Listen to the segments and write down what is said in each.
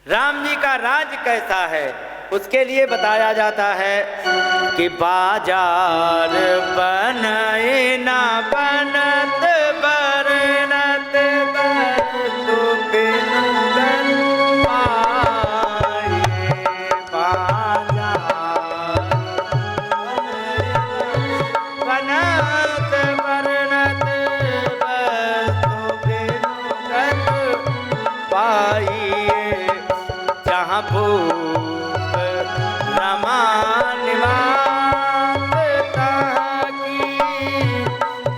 राम जी का राज कैसा है उसके लिए बताया जाता है कि बाजार बनाए ना बनत बरनत बरतु बिनु गन पाए। बाजार बनत बरनत बरतु बिनु गन पाइए। जहाँ भूप रमा निवास तहाँ की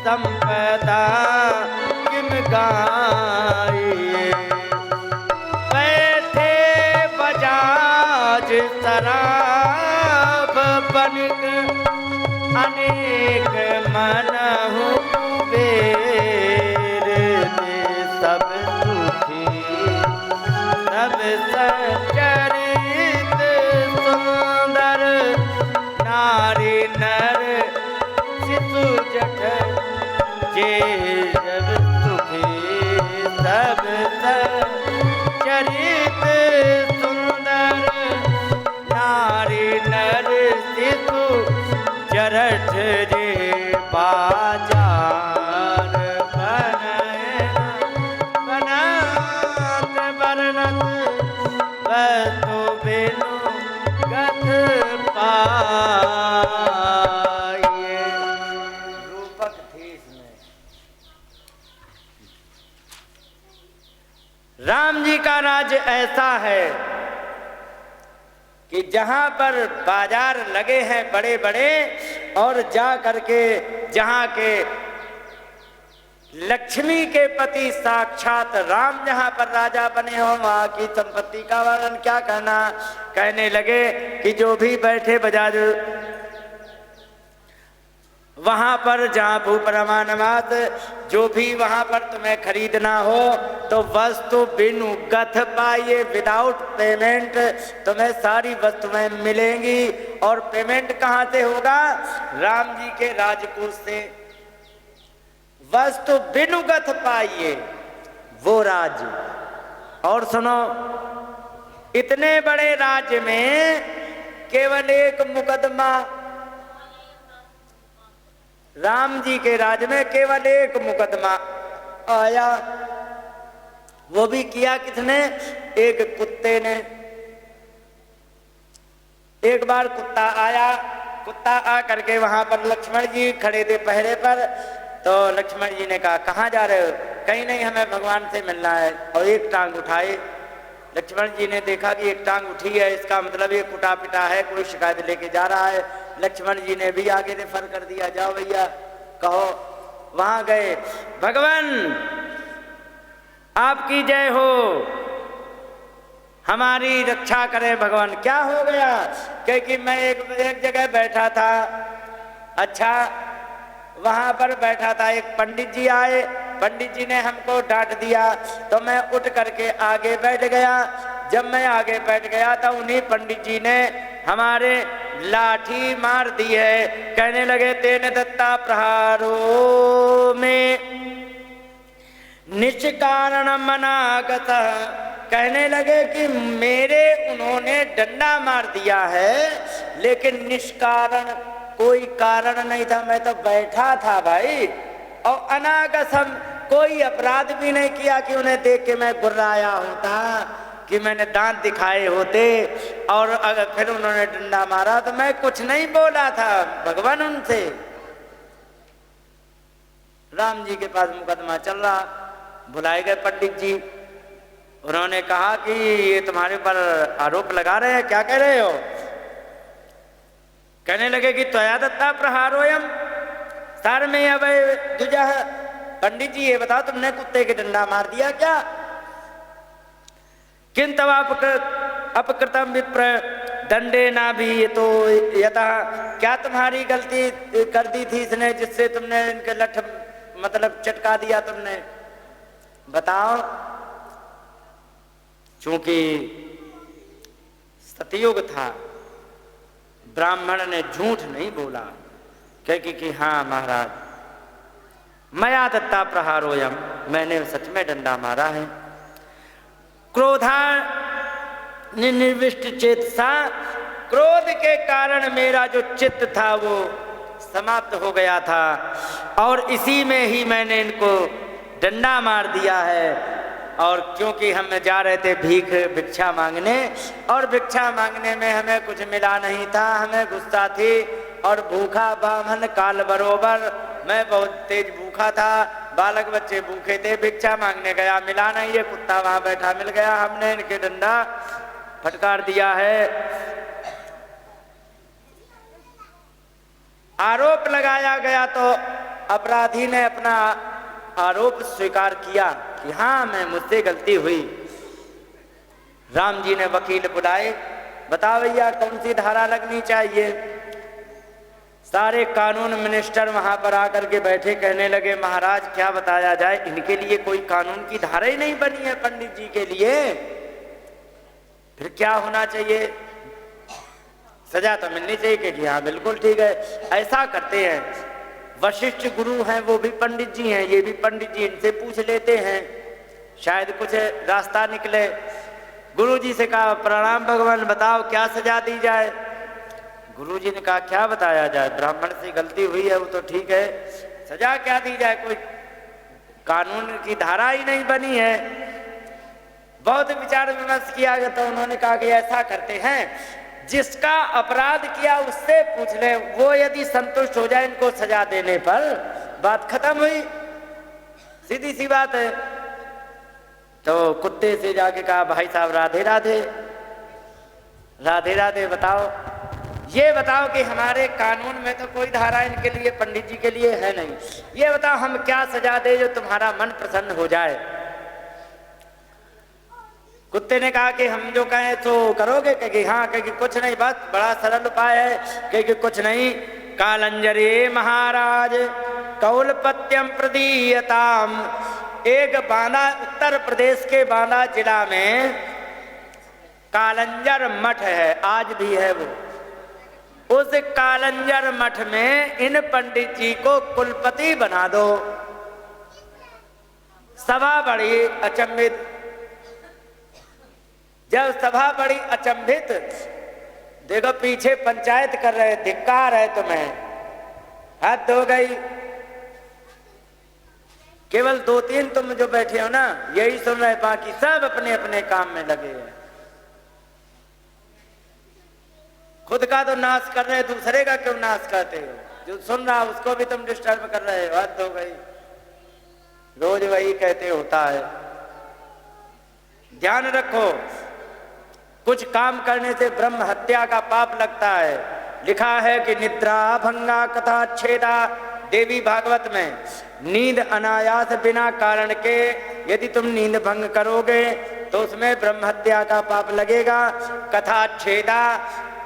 संपदा किम गाइए। बैठे बजाज शराब बनिक अनेक मनहु बेर दे। सब सुखी सब सचरित सुंदर नारी नर शिशु जठ जे जब सुखी सब सचरित सुंदर नारी नर शिशु जरठ जे। बाजार बनत बरनत बरतु बिनु गन पाइए। रूपक थी इसमें। राम जी का राज ऐसा है कि जहां पर बाजार लगे हैं बड़े बड़े और जा करके जहां के लक्ष्मी के पति साक्षात राम जहां पर राजा बने हो वहां की संपत्ति का वर्णन क्या कहना। कहने लगे कि जो भी बैठे बजाज वहां पर जहां भूपरमानवाद जो भी वहां पर तुम्हें खरीदना हो तो वस्तु बिनु गथ पाइए। विदाउट पेमेंट तुम्हें सारी वस्तुएं मिलेंगी। और पेमेंट कहां से होगा? राम जी के राजकोष से। वस्तु बिनु गथ पाइए वो राज्य। और सुनो, इतने बड़े राज्य में केवल एक मुकदमा, राम जी के राज्य में केवल एक मुकदमा आया। वो भी किया किसने? एक कुत्ते ने। एक बार कुत्ता आया। कुत्ता आ करके वहां पर लक्ष्मण जी खड़े थे पहरे पर। तो लक्ष्मण जी ने कहा कहाँ जा रहे हो? कहीं नहीं, हमें भगवान से मिलना है। और एक टांग उठाए। लक्ष्मण जी ने देखा कि एक टांग उठी है, इसका मतलब ये कुटा पिटा है, कोई शिकायत लेके जा रहा है। लक्ष्मण जी ने भी आगे रेफर कर दिया, जाओ भैया कहो। वहां गए, भगवान आपकी जय हो, हमारी रक्षा करें भगवान। क्या हो गया? क्योंकि मैं एक जगह बैठा था। अच्छा, वहां पर बैठा था, एक पंडित जी आए। पंडित जी ने हमको डांट दिया तो मैं उठ करके आगे बैठ गया। जब मैं आगे बैठ गया तो उन्हीं पंडित जी ने हमारे लाठी मार दी है। कहने लगे तेने दत्ता प्रहारो में निष्कारण मनागत। कहने लगे कि मेरे उन्होंने डंडा मार दिया है लेकिन निष्कारण, कोई कारण नहीं था, मैं तो बैठा था भाई। और अनागसम, कोई अपराध भी नहीं किया कि उन्हें देख के मैं गुर्राया होता, कि मैंने दांत दिखाए होते और अगर फिर उन्होंने डंडा मारा तो मैं कुछ नहीं बोला था भगवान उनसे। राम जी के पास मुकदमा चल रहा। बुलाए गए पंडित जी। उन्होंने कहा कि ये तुम्हारे ऊपर आरोप लगा रहे हैं, क्या कह रहे हो? कहने लगे कि त्वया दत्ता प्रहारोयम सर में अब दुजा। पंडित जी ये बताओ, तुमने कुत्ते के डंडा मार दिया क्या? किंतु अपकृतम विप्र दंडे ना भी तो यथा। क्या तुम्हारी गलती कर दी थी इसने जिससे तुमने इनके लठ मतलब चटका दिया तुमने? बताओ। चूंकि सतयुग था, ब्राह्मण ने झूठ नहीं बोला, क्योंकि कि हाँ महाराज मया दत्ता प्रहारोयम, मैंने सच में डंडा मारा है। निर्विष्ट चेतसा, क्रोध के कारण मेरा जो चित्त था वो समाप्त हो गया था और इसी में ही मैंने इनको डंडा मार दिया है। और क्योंकि हम जा रहे थे भिक्षा मांगने और भिक्षा मांगने में हमें कुछ मिला नहीं था, हमें गुस्सा थी और भूखा बामन काल बरोबर, मैं बहुत तेज भूखा था, बालक बच्चे भूखे थे, भिक्षा मांगने गया, मिला नहीं, ये कुत्ता वहां बैठा मिल गया, हमने इनके डंडा फटकार दिया है। आरोप लगाया गया तो अपराधी ने अपना आरोप स्वीकार किया कि हाँ मैं मुझसे गलती हुई। राम जी ने वकील बुलाए, बताओ भैया कौन सी धारा लगनी चाहिए। सारे कानून मिनिस्टर वहां पर आकर के बैठे, कहने लगे महाराज क्या बताया जाए, इनके लिए कोई कानून की धारा ही नहीं बनी है पंडित जी के लिए, फिर क्या होना चाहिए, सजा तो मिलनी चाहिए। कि हाँ बिल्कुल ठीक है, ऐसा करते हैं वशिष्ठ गुरु हैं, वो भी पंडित जी हैं, ये भी पंडित जी, इनसे पूछ लेते हैं शायद कुछ रास्ता निकले। गुरु जी से कहा प्रणाम भगवान, बताओ क्या सजा दी जाए। गुरु जी ने कहा क्या बताया जाए, ब्राह्मण से गलती हुई है वो तो ठीक है, सजा क्या दी जाए, कोई कानून की धारा ही नहीं बनी है। बहुत विचार विमर्श किया गया तो उन्होंने कहा कि ऐसा करते हैं, जिसका अपराध किया उससे पूछ ले, वो यदि संतुष्ट हो जाए इनको सजा देने पर, बात खत्म हुई, सीधी सी बात है। तो कुत्ते से जाके कहा भाई साहब राधे राधे, राधे राधे, बताओ ये बताओ कि हमारे कानून में तो कोई धारा इनके लिए पंडित जी के लिए है नहीं, ये बताओ हम क्या सजा दे जो तुम्हारा मन प्रसन्न हो जाए। कुत्ते ने कहा कि हम जो कहें तो करोगे, कहेगी हाँ, कहेगी कुछ नहीं, बस बड़ा सरल उपाय है, कहेगी कुछ नहीं, कालंजरे महाराज कौलपत्यम प्रदीयताम। एक बांदा, उत्तर प्रदेश के बांदा जिला में कालंजर मठ है, आज भी है वो, उस कालंजर मठ में इन पंडित जी को कुलपति बना दो। सभा बड़ी अचंभित, जब सभा बड़ी अचंभित, देखो पीछे पंचायत कर रहे, धिक्कार है तुम्हें, हद हो गई। केवल 2-3 तुम जो बैठे हो ना यही सुन रहे, बाकी सब अपने अपने काम में लगे हैं। खुद का तो नाश कर रहे, दूसरे का क्यों नाश करते हो, जो सुन रहा उसको भी तुम डिस्टर्ब कर रहे हो, हद हो गई। रोज वही कहते होता है। ध्यान रखो, कुछ काम करने से ब्रह्म हत्या का पाप लगता है। लिखा है कि निद्रा भंगा कथा छेदा, देवी भागवत में, नींद अनायास बिना कारण के यदि तुम नींद भंग करोगे तो उसमें ब्रह्म हत्या का पाप लगेगा। कथा छेदा,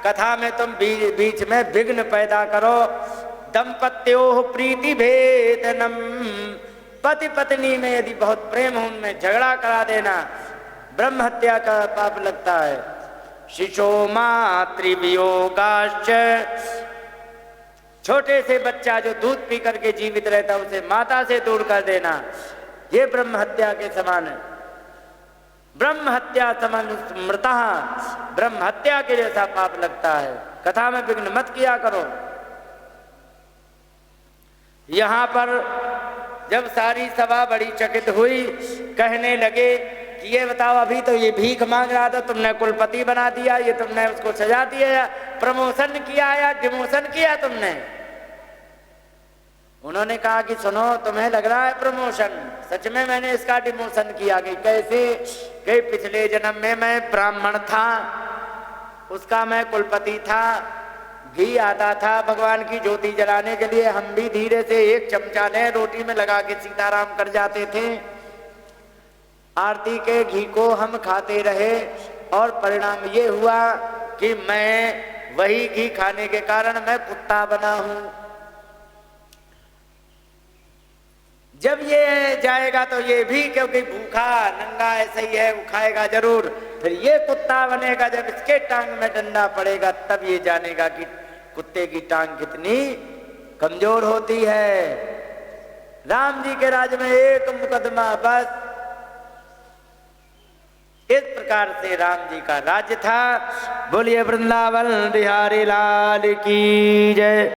कथा में तुम बीच में विघ्न पैदा करो। दंपत्यों प्रीति भेदनम, पति पत्नी में यदि बहुत प्रेम हो उनमें झगड़ा करा देना, ब्रह्म हत्या का पाप लगता है। शिशो मातृवियोगाश्च, छोटे से बच्चा जो दूध पी करके जीवित रहता उसे माता से दूर कर देना, ये ब्रह्म हत्या के समान है। ब्रह्म हत्या समान मृतः, ब्रह्म हत्या के जैसा पाप लगता है। कथा में विघ्न मत किया करो। यहां पर जब सारी सभा बड़ी चकित हुई, कहने लगे कि ये बताओ अभी तो ये भीख मांग रहा था, तुमने कुलपति बना दिया, ये तुमने उसको सजा दिया या प्रमोशन किया या डिमोशन किया तुमने। उन्होंने कहा कि सुनो तुम्हें लग रहा है प्रमोशन, सच में मैंने इसका डिमोशन किया। कि कैसे, कि पिछले जन्म में मैं ब्राह्मण था, उसका मैं कुलपति था, घी आता था भगवान की ज्योति जलाने के लिए, हम भी धीरे से एक चमचा ने रोटी में लगा के सीताराम कर जाते थे। आरती के घी को हम खाते रहे और परिणाम ये हुआ कि मैं वही घी खाने के कारण मैं कुत्ता बना हूं। जब ये जाएगा तो ये भी, क्योंकि भूखा नंगा ऐसे ही है, वो खाएगा जरूर, फिर ये कुत्ता बनेगा। जब इसके टांग में डंडा पड़ेगा तब ये जानेगा कि कुत्ते की टांग कितनी कमजोर होती है। राम जी के राज्य में एक मुकदमा बस, इस प्रकार से राम जी का राज्य था। बोलिए वृंदावन बिहारी लाल की जय।